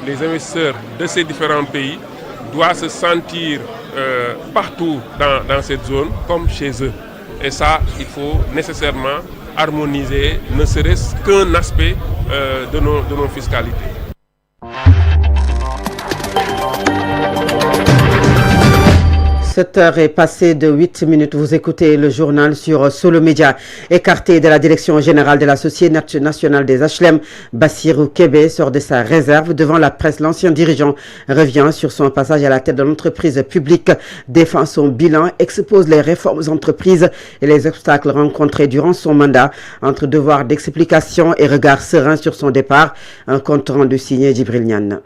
les investisseurs de ces différents pays doivent se sentir partout dans cette zone comme chez eux. Et ça, il faut nécessairement harmoniser ne serait-ce qu'un aspect de nos fiscalités. Cette heure est passée de 8 minutes. Vous écoutez le journal sur Solo Média. Écarté de la direction générale de la Société nationale des HLM, Bassirou Kébé sort de sa réserve devant la presse. L'ancien dirigeant revient sur son passage à la tête de l'entreprise publique, défend son bilan, expose les réformes entreprises et les obstacles rencontrés durant son mandat. Entre devoir d'explication et regard serein sur son départ, un compte rendu signé Djibril Niane.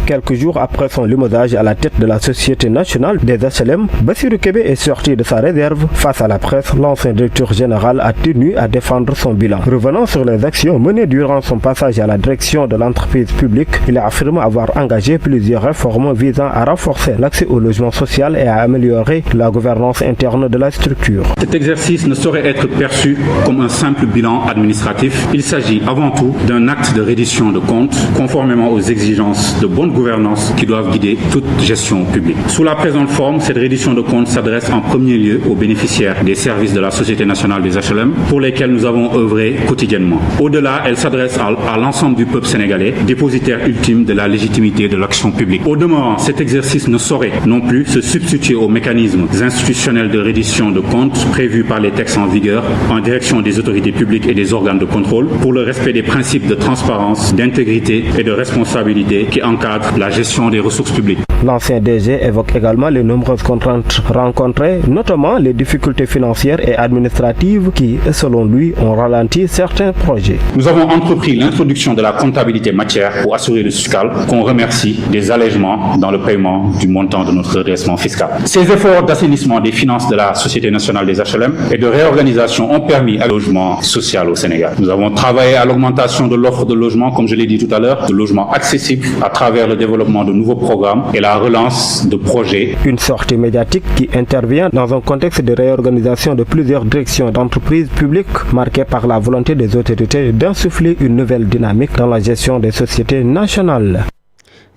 Quelques jours après son limogeage à la tête de la Société nationale des HLM, Bassirou Kébé est sorti de sa réserve. Face à la presse, l'ancien directeur général a tenu à défendre son bilan. Revenant sur les actions menées durant son passage à la direction de l'entreprise publique, il a affirmé avoir engagé plusieurs réformes visant à renforcer l'accès au logement social et à améliorer la gouvernance interne de la structure. Cet exercice ne saurait être perçu comme un simple bilan administratif. Il s'agit avant tout d'un acte de reddition de comptes conformément aux exigences de bonne gouvernance qui doivent guider toute gestion publique. Sous la présente forme, cette reddition de comptes s'adresse en premier lieu aux bénéficiaires des services de la Société nationale des HLM pour lesquels nous avons œuvré quotidiennement. Au-delà, elle s'adresse à l'ensemble du peuple sénégalais, dépositaire ultime de la légitimité de l'action publique. Au demeurant, cet exercice ne saurait non plus se substituer aux mécanismes institutionnels de reddition de comptes prévus par les textes en vigueur en direction des autorités publiques et des organes de contrôle pour le respect des principes de transparence, d'intégrité et de responsabilité qui encadrent la gestion des ressources publiques. L'ancien DG évoque également les nombreuses contraintes rencontrées, notamment les difficultés financières et administratives qui, selon lui, ont ralenti certains projets. Nous avons entrepris l'introduction de la comptabilité matière pour assurer le fiscal, qu'on remercie des allègements dans le paiement du montant de notre redressement fiscal. Ces efforts d'assainissement des finances de la Société nationale des HLM et de réorganisation ont permis un logement social au Sénégal. Nous avons travaillé à l'augmentation de l'offre de logement, comme je l'ai dit tout à l'heure, de logements accessibles à travers le développement de nouveaux programmes et la relance de projets. Une sortie médiatique qui intervient dans un contexte de réorganisation de plusieurs directions d'entreprises publiques marquée par la volonté des autorités d'insuffler une nouvelle dynamique dans la gestion des sociétés nationales.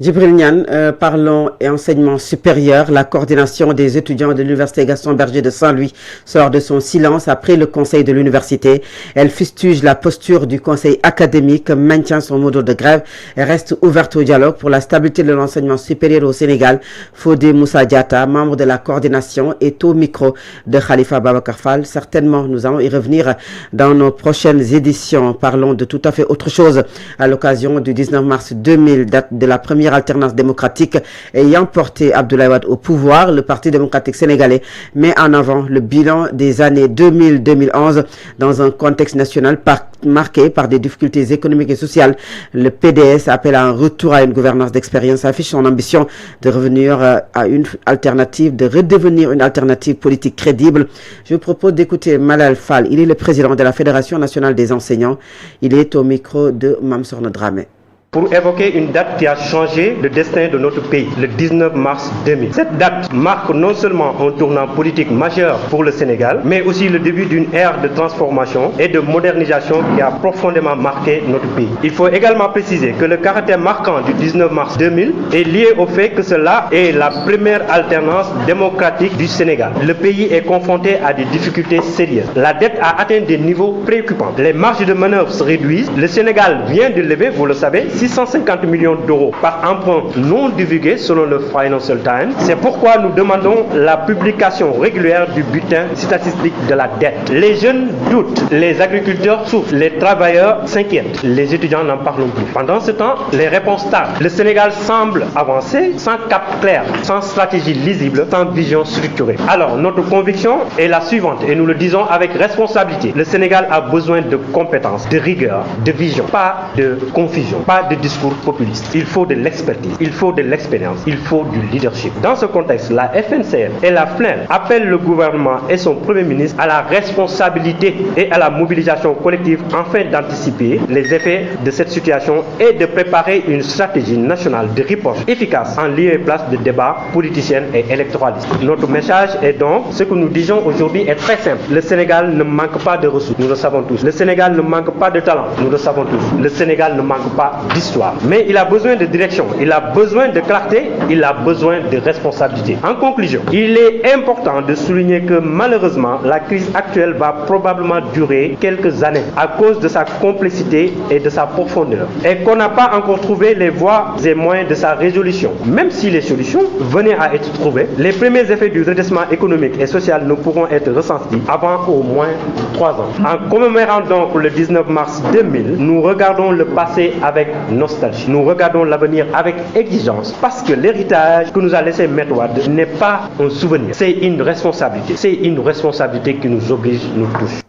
Djibril Niane, parlons et enseignement supérieur. La coordination des étudiants de l'université Gaston Berger de Saint-Louis sort de son silence après le conseil de l'université. Elle fustige la posture du conseil académique, maintient son mot de grève et reste ouverte au dialogue pour la stabilité de l'enseignement supérieur au Sénégal. Fodé Moussa Diatta, membre de la coordination, est au micro de Khalifa Babacar Fall. Certainement, nous allons y revenir dans nos prochaines éditions. Parlons de tout à fait autre chose. À l'occasion du 19 mars 2000, date de la première alternance démocratique ayant porté Abdoulaye Wade au pouvoir, le Parti démocratique sénégalais met en avant le bilan des années 2000-2011 dans un contexte national marqué par des difficultés économiques et sociales. Le PDS appelle à un retour à une gouvernance d'expérience, affiche son ambition de revenir à une alternative, de redevenir une alternative politique crédible. Je vous propose d'écouter Malal Fall. Il est le président de la Fédération nationale des enseignants. Il est au micro de Mamsorno Dramé. Pour évoquer une date qui a changé le destin de notre pays, le 19 mars 2000. Cette date marque non seulement un tournant politique majeur pour le Sénégal, mais aussi le début d'une ère de transformation et de modernisation qui a profondément marqué notre pays. Il faut également préciser que le caractère marquant du 19 mars 2000 est lié au fait que cela est la première alternance démocratique du Sénégal. Le pays est confronté à des difficultés sérieuses. La dette a atteint des niveaux préoccupants. Les marges de manœuvre se réduisent. Le Sénégal vient de lever, vous le savez, 650 millions d'euros par emprunt non divulgué selon le Financial Times. C'est pourquoi nous demandons la publication régulière du bulletin statistique de la dette. Les jeunes doutent, les agriculteurs souffrent, les travailleurs s'inquiètent, les étudiants n'en parlent plus. Pendant ce temps, les réponses tardent. Le Sénégal semble avancer sans cap clair, sans stratégie lisible, sans vision structurée. Alors, notre conviction est la suivante, et nous le disons avec responsabilité. Le Sénégal a besoin de compétences, de rigueur, de vision, pas de confusion, pas de discours populiste. Il faut de l'expertise, il faut de l'expérience, il faut du leadership. Dans ce contexte, la FNCF et la FNEL appellent le gouvernement et son Premier ministre à la responsabilité et à la mobilisation collective afin d'anticiper les effets de cette situation et de préparer une stratégie nationale de riposte efficace en lieu et place de débats politiciens et électoralistes. Notre message est donc, ce que nous disons aujourd'hui est très simple. Le Sénégal ne manque pas de ressources, nous le savons tous. Le Sénégal ne manque pas de talent, nous le savons tous. Le Sénégal ne manque pas d'histoire. Mais il a besoin de direction, il a besoin de clarté, il a besoin de responsabilité. En conclusion, il est important de souligner que malheureusement, la crise actuelle va probablement durer quelques années à cause de sa complexité et de sa profondeur. Et qu'on n'a pas encore trouvé les voies et moyens de sa résolution. Même si les solutions venaient à être trouvées, les premiers effets du redressement économique et social ne pourront être ressentis avant au moins 3 ans. En commémorant donc le 19 mars 2000, nous regardons le passé avec nostalgie. Nous regardons l'avenir avec exigence parce que l'héritage que nous a laissé Maître Wade n'est pas un souvenir, c'est une responsabilité. C'est une responsabilité qui nous oblige, nous tous.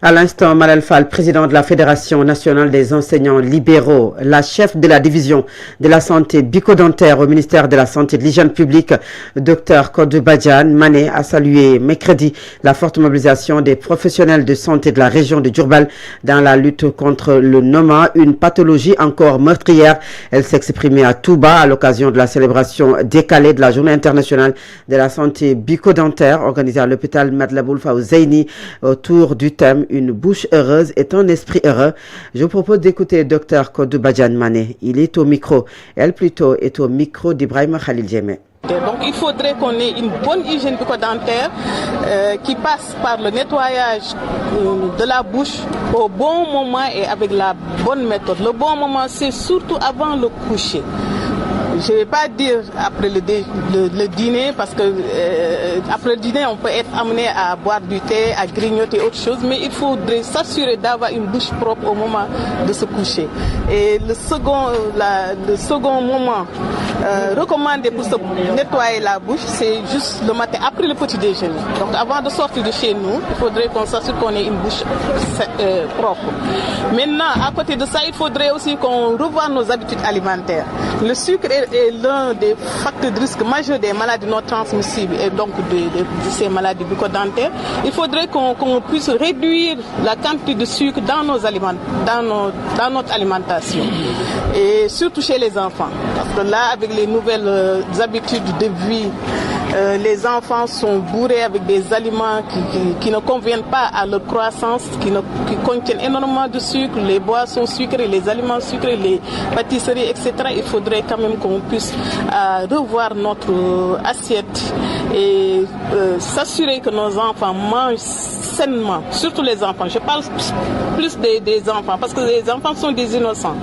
À l'instant, Malal Fall, président de la Fédération nationale des enseignants libéraux, la chef de la division de la santé bucco-dentaire au ministère de la Santé et de l'Hygiène publique, Dr Kodou Badiane Mané, a salué mercredi la forte mobilisation des professionnels de santé de la région de Diourbel dans la lutte contre le NOMA, une pathologie encore meurtrière. Elle s'est exprimée à Touba à l'occasion de la célébration décalée de la Journée internationale de la santé bucco-dentaire organisée à l'hôpital Matlaboul Fawzaini autour du thème une bouche heureuse est un esprit heureux. Je vous propose d'écouter Dr Kodou Badiane Mané. Il est au micro, elle plutôt est au micro d'Ibrahim Khalil Djemé. Donc il faudrait qu'on ait une bonne hygiène bucco-dentaire qui passe par le nettoyage de la bouche au bon moment et avec la bonne méthode. Le bon moment, c'est surtout avant le coucher. Je ne vais pas dire après le dîner parce que après le dîner on peut être amené à boire du thé, à grignoter autre chose, mais il faudrait s'assurer d'avoir une bouche propre au moment de se coucher. Et le second moment recommandé pour se nettoyer la bouche, c'est juste le matin après le petit déjeuner. Donc avant de sortir de chez nous, il faudrait qu'on s'assure qu'on ait une bouche propre. Maintenant, à côté de ça, il faudrait aussi qu'on revoie nos habitudes alimentaires. Le sucre est l'un des facteurs de risque majeurs des maladies non transmissibles et donc de ces maladies bucco-dentaires. Il faudrait qu'on puisse réduire la quantité de sucre dans nos aliments, dans notre alimentation et surtout chez les enfants. Parce que là, avec les nouvelles habitudes de vie, les enfants sont bourrés avec des aliments qui ne conviennent pas à leur croissance, qui contiennent énormément de sucre, les boissons sucrées, les aliments sucrés, les pâtisseries, etc. Il faudrait quand même qu'on puisse revoir notre assiette et s'assurer que nos enfants mangent sainement, surtout les enfants. Je parle plus des enfants parce que les enfants sont des innocents.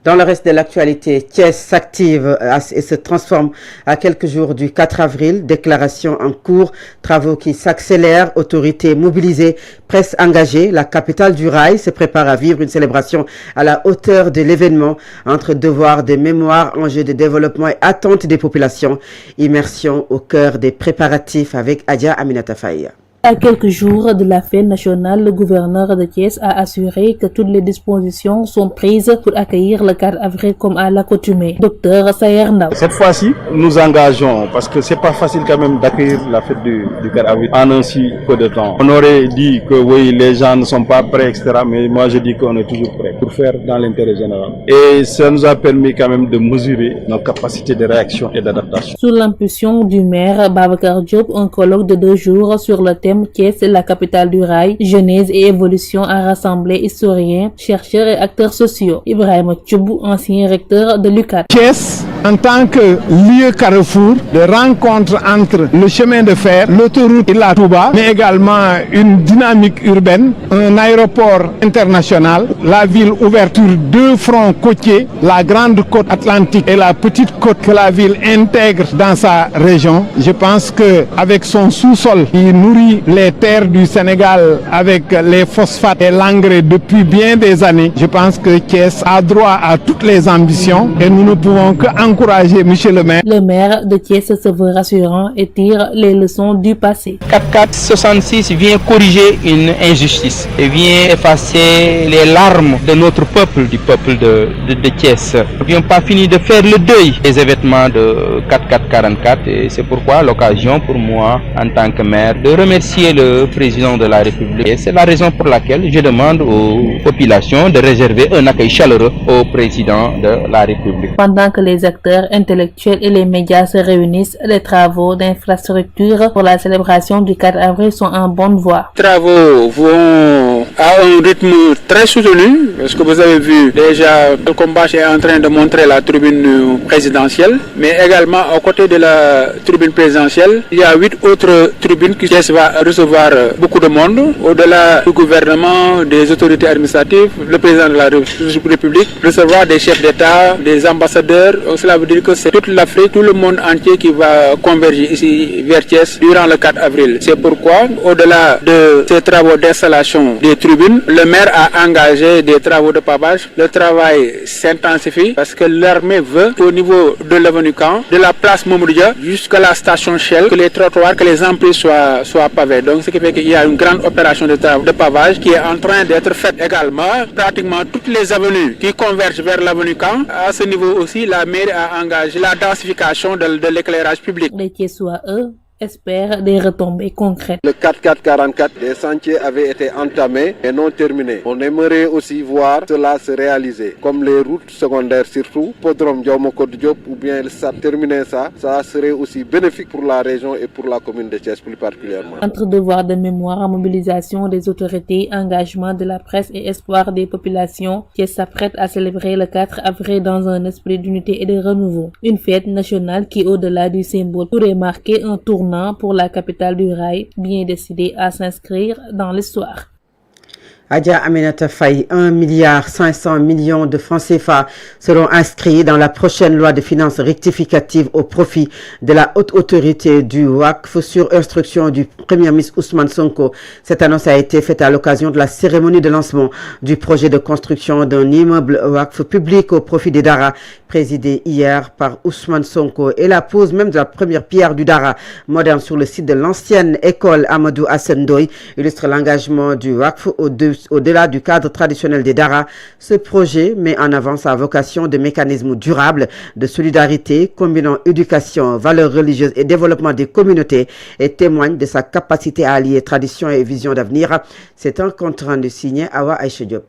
Dans le reste de l'actualité, Thiès s'active et se transforme à quelques jours du 4 avril. Déclaration en cours, travaux qui s'accélèrent, autorités mobilisées, presse engagée. La capitale du rail se prépare à vivre une célébration à la hauteur de l'événement entre devoir de mémoire, enjeux de développement et attentes des populations. Immersion au cœur des préparatifs avec Adja Aminata Faye. À quelques jours de la fête nationale, le gouverneur de Thiès a assuré que toutes les dispositions sont prises pour accueillir le 4 avril comme à l'accoutumée. Docteur Sayer Ndaw. Cette fois-ci, nous engageons, parce que c'est pas facile quand même d'accueillir la fête du 4 avril en un si peu de temps. On aurait dit que oui, les gens ne sont pas prêts, etc. Mais moi je dis qu'on est toujours prêts pour faire dans l'intérêt général. Et ça nous a permis quand même de mesurer nos capacités de réaction et d'adaptation. Sous l'impulsion du maire Babacar Diop, un colloque de 2 jours sur le thème Thiès, la capitale du rail, genèse et évolution a rassemblé historiens, chercheurs et acteurs sociaux. Ibrahim Tchoubou, ancien recteur de l'UCAD. Thiès, en tant que lieu carrefour de rencontre entre le chemin de fer, l'autoroute et la Touba, mais également une dynamique urbaine, un aéroport international, la ville ouverte sur 2 fronts côtiers, la grande côte atlantique et la petite côte que la ville intègre dans sa région. Je pense que avec son sous-sol qui nourrit les terres du Sénégal avec les phosphates et l'engrais depuis bien des années, je pense que Thiès a droit à toutes les ambitions et nous ne pouvons qu'encourager monsieur le maire. Le maire de Thiès se veut rassurant et tire les leçons du passé. 4466 vient corriger une injustice et vient effacer les larmes de notre peuple, du peuple de Thiès. Nous n'avions pas fini de faire le deuil des événements de 4444 et c'est pourquoi l'occasion pour moi en tant que maire de remercier remercier le président de la République. Et c'est la raison pour laquelle je demande aux populations de réserver un accueil chaleureux au président de la République. Pendant que les acteurs intellectuels et les médias se réunissent, les travaux d'infrastructure pour la célébration du 4 avril sont en bonne voie. Les travaux vont à un rythme très soutenu, parce que vous avez vu déjà le combat est en train de montrer la tribune présidentielle, mais également à côté de la tribune présidentielle, il y a 8 autres tribunes qui va recevoir beaucoup de monde, au-delà du gouvernement, des autorités administratives, le président de la République, recevoir des chefs d'État, des ambassadeurs. Donc cela veut dire que c'est toute l'Afrique, tout le monde entier qui va converger ici vers Thiès durant le 4 avril. C'est pourquoi, au-delà de ces travaux d'installation des tribunes, le maire a engagé des travaux de pavage. Le travail s'intensifie parce que l'armée veut, au niveau de l'avenue Caen, de la place Mamoudja jusqu'à la station Shell, que les trottoirs, que les emprises soient pavés. Donc ce qui fait qu'il y a une grande opération de pavage qui est en train d'être faite également. Pratiquement toutes les avenues qui convergent vers l'avenue Caen. À ce niveau aussi, la mairie a engagé la densification de l'éclairage public. Les Thiessois, eux, espèrent des retombées concrètes. Le 4444, des sentiers avaient été entamés et non terminés. On aimerait aussi voir cela se réaliser, comme les routes secondaires surtout, Podrom Diomoko Diop ou bien le SAT. Terminer ça serait aussi bénéfique pour la région et pour la commune de Thiès plus particulièrement. Entre devoir de mémoire, mobilisation des autorités, engagement de la presse et espoir des populations, Thiès s'apprête à célébrer le 4 avril dans un esprit d'unité et de renouveau. Une fête nationale qui, au-delà du symbole, pourrait marquer un tournant pour la capitale du rail, bien décidée à s'inscrire dans l'histoire. Adja Aminata Faye, 1,5 milliard de francs CFA seront inscrits dans la prochaine loi de finances rectificative au profit de la haute autorité du WACF sur instruction du Premier ministre Ousmane Sonko. Cette annonce a été faite à l'occasion de la cérémonie de lancement du projet de construction d'un immeuble WACF public au profit des Dara, présidé hier par Ousmane Sonko, et la pose même de la première pierre du Dara moderne sur le site de l'ancienne école Amadou Hassan Ndoye illustre l'engagement du WACF au-delà du cadre traditionnel des Dara. Ce projet met en avant sa vocation de mécanisme durable de solidarité combinant éducation, valeurs religieuses et développement des communautés et témoigne de sa capacité à allier tradition et vision d'avenir. C'est un compte rendu signé Awa Aïcha Diop.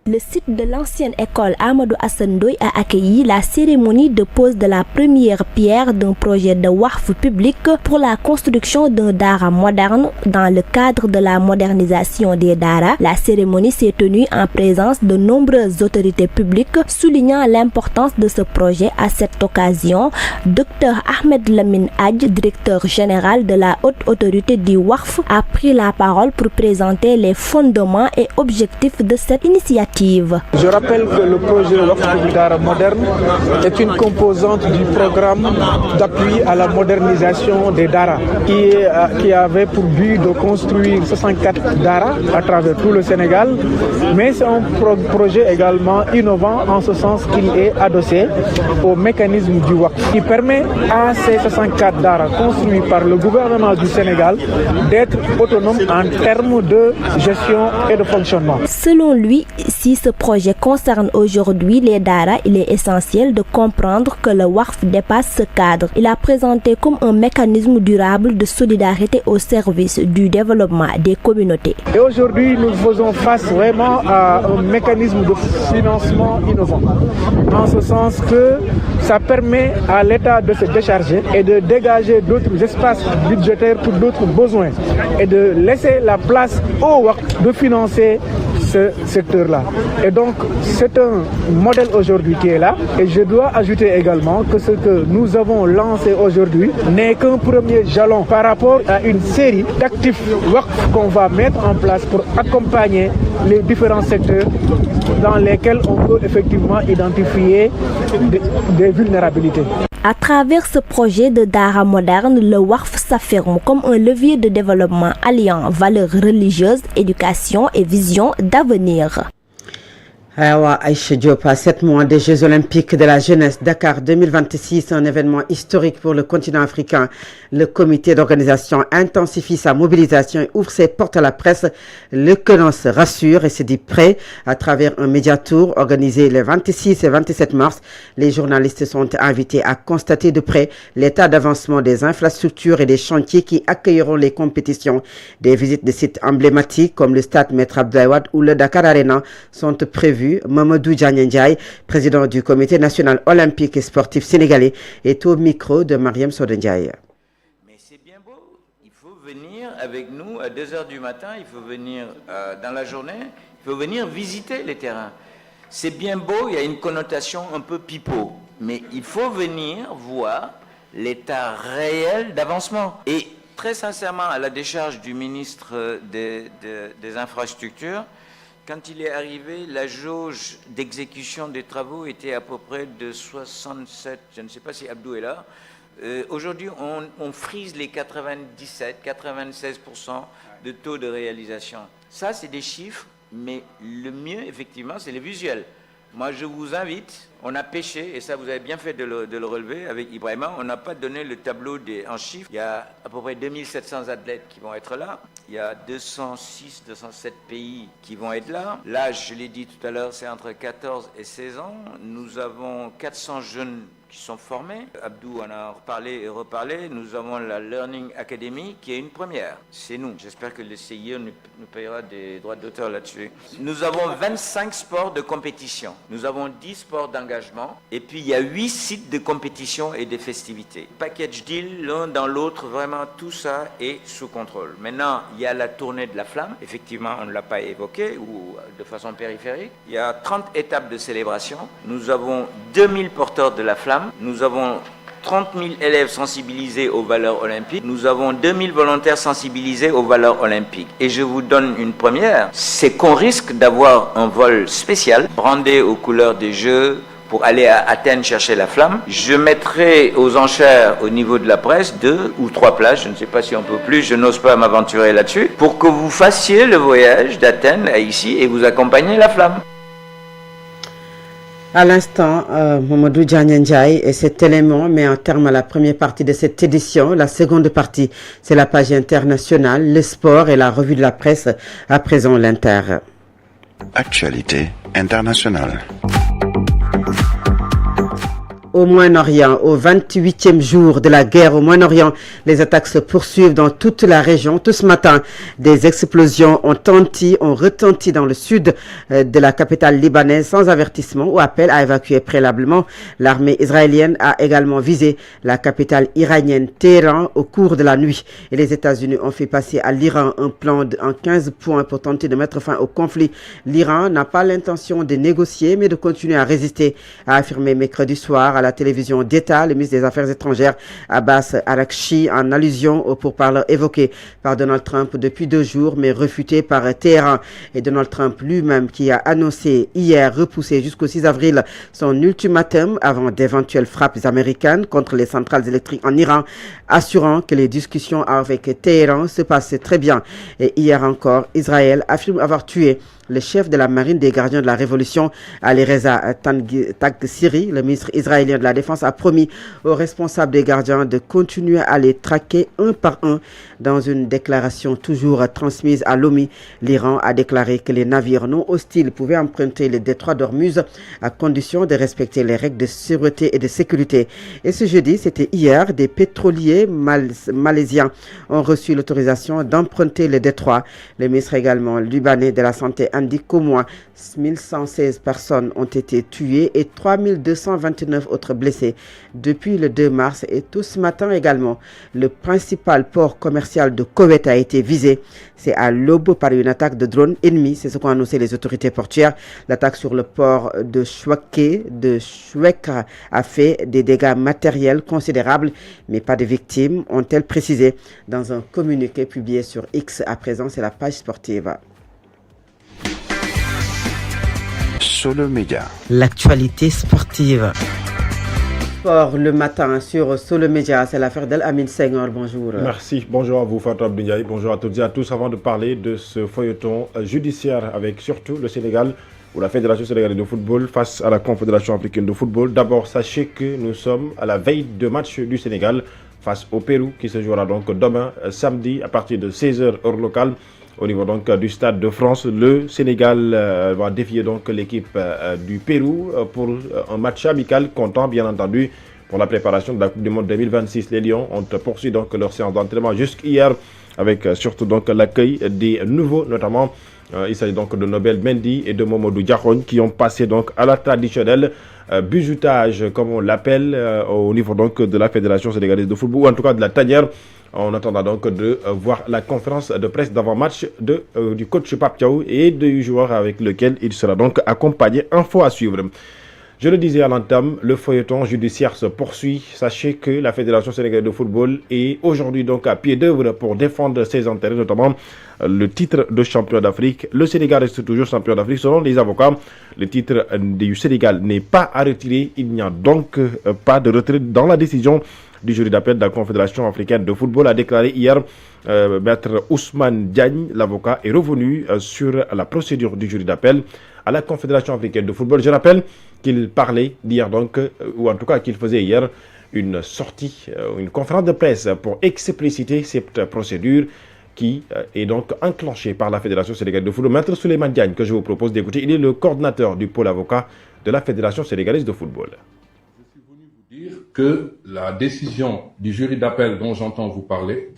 Le site de l'ancienne école Amadou Hassan Ndoye a accueilli la cérémonie de pose de la première pierre d'un projet de WACF public pour la construction d'un Dara moderne dans le cadre de la modernisation des Dara. La cérémonie s'est tenue en présence de nombreuses autorités publiques, soulignant l'importance de ce projet. À cette occasion, Dr Ahmed Lamine Hadj, directeur général de la haute autorité du WACF, a pris la parole pour présenter les fondements et objectifs de cette initiative. Je rappelle que le projet de WACF public Dara moderne est une composante du programme d'appui à la modernisation des Dara qui avait pour but de construire 64 Dara à travers tout le Sénégal, mais c'est un projet également innovant en ce sens qu'il est adossé au mécanisme du WACF qui permet à ces 64 Dara construits par le gouvernement du Sénégal d'être autonomes en termes de gestion et de fonctionnement. Selon lui, si ce projet concerne aujourd'hui les Dara, il est essentiel de comprendre que le WACF dépasse ce cadre. Il a présenté comme un mécanisme durable de solidarité au service du développement des communautés. Et aujourd'hui, nous faisons face vraiment à un mécanisme de financement innovant, en ce sens que ça permet à l'État de se décharger et de dégager d'autres espaces budgétaires pour d'autres besoins et de laisser la place au WACF de financer ce secteur-là. Et donc, c'est un modèle aujourd'hui qui est là. Et je dois ajouter également que ce que nous avons lancé aujourd'hui n'est qu'un premier jalon par rapport à une série d'actifs WACF qu'on va mettre en place pour accompagner les différents secteurs dans lesquels on peut effectivement identifier des vulnérabilités. À travers ce projet de Dara moderne, le WACF s'affirme comme un levier de développement alliant valeurs religieuses, éducation et vision d'avenir. Aïcha Diop, à 7 mois des Jeux Olympiques de la jeunesse Dakar 2026, un événement historique pour le continent africain. Le comité d'organisation intensifie sa mobilisation et ouvre ses portes à la presse. Le Quenon se rassure et se dit prêt à travers un médiatour organisé les 26 et 27 mars. Les journalistes sont invités à constater de près l'état d'avancement des infrastructures et des chantiers qui accueilleront les compétitions. Des visites de sites emblématiques comme le stade Maître Abdoulaye Wade ou le Dakar Arena sont prévues. Mamadou Diagne, président du comité national olympique et sportif sénégalais, est au micro de Mariam Sodendiaye. Mais c'est bien beau, il faut venir avec nous à 2h du matin, il faut venir dans la journée, il faut venir visiter les terrains. C'est bien beau, il y a une connotation un peu pipeau, mais il faut venir voir l'état réel d'avancement. Et très sincèrement, à la décharge du ministre des infrastructures, quand il est arrivé, la jauge d'exécution des travaux était à peu près de 67, je ne sais pas si Abdou est là. Aujourd'hui, on frise les 97-96% de taux de réalisation. Ça, c'est des chiffres, mais le mieux, effectivement, c'est les visuels. Moi, je vous invite, on a pêché, et ça, vous avez bien fait de le relever avec Ibrahima, on n'a pas donné le tableau en chiffres. Il y a à peu près 2700 athlètes qui vont être là. Il y a 206, 207 pays qui vont être là. L'âge, je l'ai dit tout à l'heure, c'est entre 14 et 16 ans. Nous avons 400 jeunes qui sont formés. Abdou en a reparlé et reparlé. Nous avons la Learning Academy qui est une première. C'est nous. J'espère que le CIE nous payera des droits d'auteur là-dessus. Nous avons 25 sports de compétition. Nous avons 10 sports d'engagement. Et puis il y a 8 sites de compétition et de festivités. Package deal, l'un dans l'autre, vraiment tout ça est sous contrôle. Maintenant, il y a la tournée de la flamme. Effectivement, on ne l'a pas évoqué ou de façon périphérique. Il y a 30 étapes de célébration. Nous avons 2000 porteurs de la flamme. Nous avons 30 000 élèves sensibilisés aux valeurs olympiques. Nous avons 2000 volontaires sensibilisés aux valeurs olympiques. Et je vous donne une première, c'est qu'on risque d'avoir un vol spécial, brandé aux couleurs des Jeux, pour aller à Athènes chercher la flamme. Je mettrai aux enchères au niveau de la presse 2 ou 3 places, je ne sais pas si on peut plus, je n'ose pas m'aventurer là-dessus, pour que vous fassiez le voyage d'Athènes à ici et vous accompagniez la flamme. À l'instant, Mamadou Diagne et cet élément met un terme à la première partie de cette édition. La seconde partie, c'est la page internationale, le sport et la revue de la presse. À présent, l'Inter. Actualité internationale. Au Moyen-Orient, au 28e jour de la guerre au Moyen-Orient, les attaques se poursuivent dans toute la région. Tout ce matin, des explosions ont retenti dans le sud de la capitale libanaise sans avertissement ou appel à évacuer préalablement. L'armée israélienne a également visé la capitale iranienne Téhéran au cours de la nuit. Et les États-Unis ont fait passer à l'Iran un plan en 15 points pour tenter de mettre fin au conflit. L'Iran n'a pas l'intention de négocier mais de continuer à résister, a affirmé mercredi soir à la télévision d'État, le ministre des Affaires étrangères Abbas Araghchi, en allusion aux pourparlers évoqués par Donald Trump depuis 2 jours, mais refutés par Téhéran. Et Donald Trump lui-même qui a annoncé hier repousser jusqu'au 6 avril son ultimatum avant d'éventuelles frappes américaines contre les centrales électriques en Iran, assurant que les discussions avec Téhéran se passent très bien. Et hier encore, Israël affirme avoir tué le chef de la marine des gardiens de la révolution, Ali Reza Taghsiri. Le ministre israélien de la Défense a promis aux responsables des gardiens de continuer à les traquer un par un. Dans une déclaration toujours transmise à l'OMI, l'Iran a déclaré que les navires non hostiles pouvaient emprunter le détroit d'Ormuz à condition de respecter les règles de sûreté et de sécurité. Et ce jeudi, c'était hier, des pétroliers malaisiens ont reçu l'autorisation d'emprunter le détroit. Le ministre également libanais de la Santé indique qu'au moins 1116 personnes ont été tuées et 3229 autres blessés depuis le 2 mars. Et tout ce matin également, le principal port commercial de Koweït a été visé. C'est à l'aube par une attaque de drones ennemis. C'est ce qu'ont annoncé les autorités portuaires. L'attaque sur le port de Chouekra a fait des dégâts matériels considérables, mais pas de victimes, ont-elles précisé dans un communiqué publié sur X. À présent, c'est la page sportive. Solo Média. L'actualité sportive. Sport le matin sur Solo Média, c'est l'affaire d'El-Amin Senghor. Bonjour. Merci, bonjour à vous Fatou Abdoulaye, bonjour à toutes et à tous. Avant de parler de ce feuilleton judiciaire avec surtout le Sénégal ou la Fédération sénégalaise de football face à la Confédération africaine de football, d'abord sachez que nous sommes à la veille de match du Sénégal face au Pérou qui se jouera donc demain samedi à partir de 16h heure locale. Au niveau donc du Stade de France, le Sénégal va défier donc l'équipe du Pérou pour un match amical comptant bien entendu pour la préparation de la Coupe du Monde 2026. Les Lions ont poursuivi donc leur séance d'entraînement jusqu'hier avec surtout donc l'accueil des nouveaux, notamment il s'agit donc de Nobel Mendy et de Momodou Diakhogne qui ont passé donc à la traditionnelle bizutage comme on l'appelle au niveau donc de la Fédération sénégalaise de football ou en tout cas de la tanière. On attendra donc de voir la conférence de presse d'avant-match du coach Pape Thiaw et du joueur avec lequel il sera donc accompagné. Info à suivre. Je le disais à l'entame, le feuilleton judiciaire se poursuit. Sachez que la Fédération sénégalaise de football est aujourd'hui donc à pied d'œuvre pour défendre ses intérêts, notamment le titre de champion d'Afrique. Le Sénégal reste toujours champion d'Afrique selon les avocats. Le titre du Sénégal n'est pas à retirer. Il n'y a donc pas de retrait dans la décision du jury d'appel de la Confédération africaine de football, a déclaré hier maître Ousmane Diagne. L'avocat est revenu sur la procédure du jury d'appel à la Confédération africaine de football. Je rappelle qu'il parlait d'hier donc, ou en tout cas qu'il faisait hier une sortie, une conférence de presse pour expliciter cette procédure qui est donc enclenchée par la Fédération sénégalaise de football. Maître Souleymane Diagne, que je vous propose d'écouter, il est le coordinateur du pôle avocat de la Fédération sénégalaise de football. Que la décision du jury d'appel dont j'entends vous parler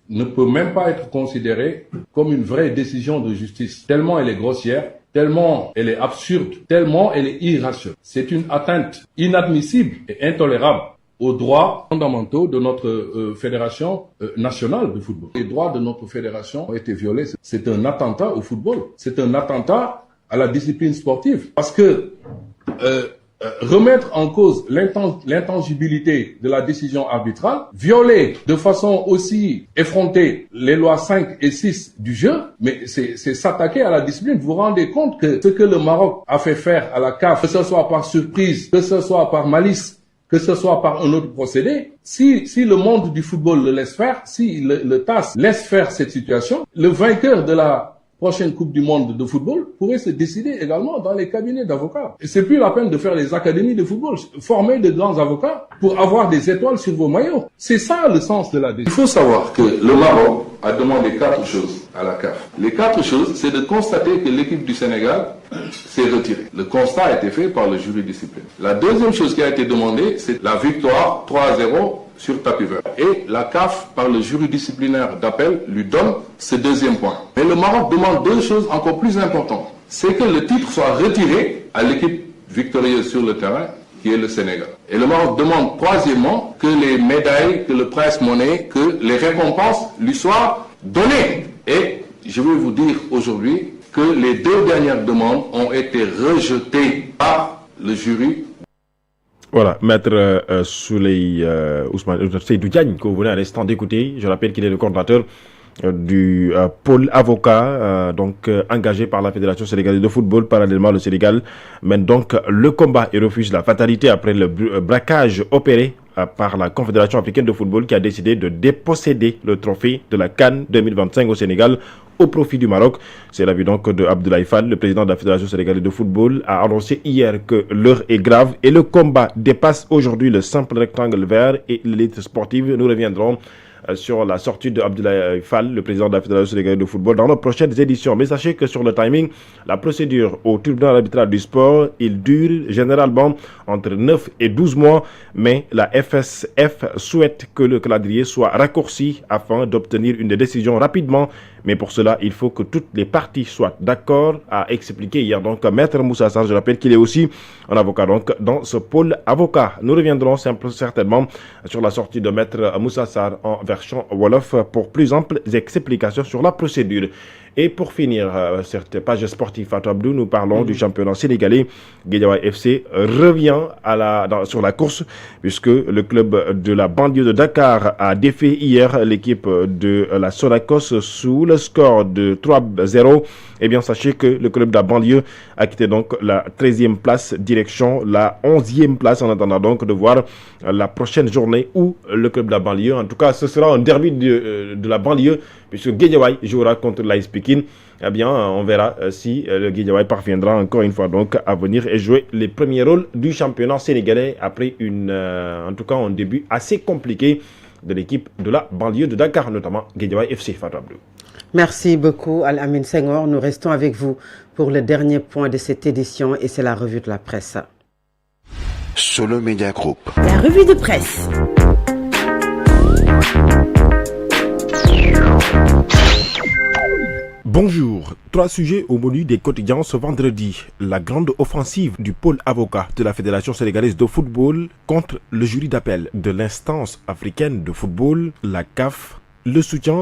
ne peut même pas être considérée comme une vraie décision de justice, tellement elle est grossière, tellement elle est absurde, tellement elle est irrationnelle. C'est une atteinte inadmissible et intolérable aux droits fondamentaux de notre fédération nationale de football. Les droits de notre fédération ont été violés. C'est un attentat au football. C'est un attentat à la discipline sportive. Parce que remettre en cause l'intangibilité de la décision arbitrale, violer de façon aussi effrontée les lois 5 et 6 du jeu, mais c'est s'attaquer à la discipline. Vous vous rendez compte que ce que le Maroc a fait faire à la CAF, que ce soit par surprise, que ce soit par malice, que ce soit par un autre procédé, si le monde du football le laisse faire, si le TAS laisse faire cette situation, le vainqueur de la prochaine Coupe du Monde de football pourrait se décider également dans les cabinets d'avocats. Et c'est plus la peine de faire les académies de football, former de grands avocats pour avoir des étoiles sur vos maillots. C'est ça le sens de la décision. Il faut savoir que le Maroc a demandé 4 choses à la CAF. Les 4 choses, c'est de constater que l'équipe du Sénégal s'est retirée. Le constat a été fait par le jury disciplinaire. La deuxième chose qui a été demandée, c'est la victoire 3-0 sur tapis vert. Et la CAF, par le jury disciplinaire d'appel, lui donne ce deuxième point. Mais le Maroc demande 2 choses encore plus importantes. C'est que le titre soit retiré à l'équipe victorieuse sur le terrain, qui est le Sénégal. Et le Maroc demande troisièmement que les médailles, que le prize-money, que les récompenses lui soient données. Et je vais vous dire aujourd'hui que les 2 dernières demandes ont été rejetées par le jury. Voilà, maître Ousmane Seydou Diagne, que vous venez à l'instant d'écouter. Je rappelle qu'il est le coordinateur du pôle avocat, donc engagé par la Fédération sénégalaise de football. Parallèlement, le Sénégal mène donc le combat et refuse la fatalité après le braquage opéré par la Confédération africaine de football qui a décidé de déposséder le trophée de la CAN 2025 au Sénégal au profit du Maroc. C'est l'avis donc de Abdoulaye Fall, le président de la Fédération sénégalaise de football, a annoncé hier que l'heure est grave et le combat dépasse aujourd'hui le simple rectangle vert et l'élite sportive. Nous reviendrons sur la sortie de Abdoulaye Fall, le président de la Fédération sénégalaise de football, dans nos prochaines éditions. Mais sachez que sur le timing, la procédure au tribunal arbitral du sport, il dure généralement entre 9 et 12 mois, mais la FSF souhaite que le calendrier soit raccourci afin d'obtenir une décision rapidement. Mais pour cela, il faut que toutes les parties soient d'accord, a expliqué hier donc Maître Moussa Sarr. Je rappelle qu'il est aussi un avocat donc dans ce pôle avocat. Nous reviendrons certainement sur la sortie de Maître Moussa Sarr en version Wolof pour plus amples explications sur la procédure. Et pour finir cette page sportive, Fatou Abdou, nous parlons du championnat sénégalais. Guédiawaye FC revient sur la course puisque le club de la banlieue de Dakar a défait hier l'équipe de la Sonacos sous le score de 3-0. Eh bien, sachez que le club de la banlieue a quitté donc la 13e place, direction la 11e place, en attendant donc de voir la prochaine journée où le club de la banlieue, en tout cas, ce sera un derby de la banlieue, puisque Guédiawaye jouera contre l'AS Pikine. Eh bien, on verra si le Guédiawaye parviendra encore une fois donc à venir et jouer les premiers rôles du championnat sénégalais après en tout cas, un début assez compliqué de l'équipe de la banlieue de Dakar, notamment Guédiawaye FC. Fatou Abdou. Merci beaucoup, Al-Amin Senghor. Nous restons avec vous pour le dernier point de cette édition et c'est la revue de la presse. Solo Media Group. La revue de presse. Bonjour, 3 sujets au menu des quotidiens ce vendredi. La grande offensive du pôle avocat de la Fédération sénégalaise de football contre le jury d'appel de l'instance africaine de football, la CAF, le soutien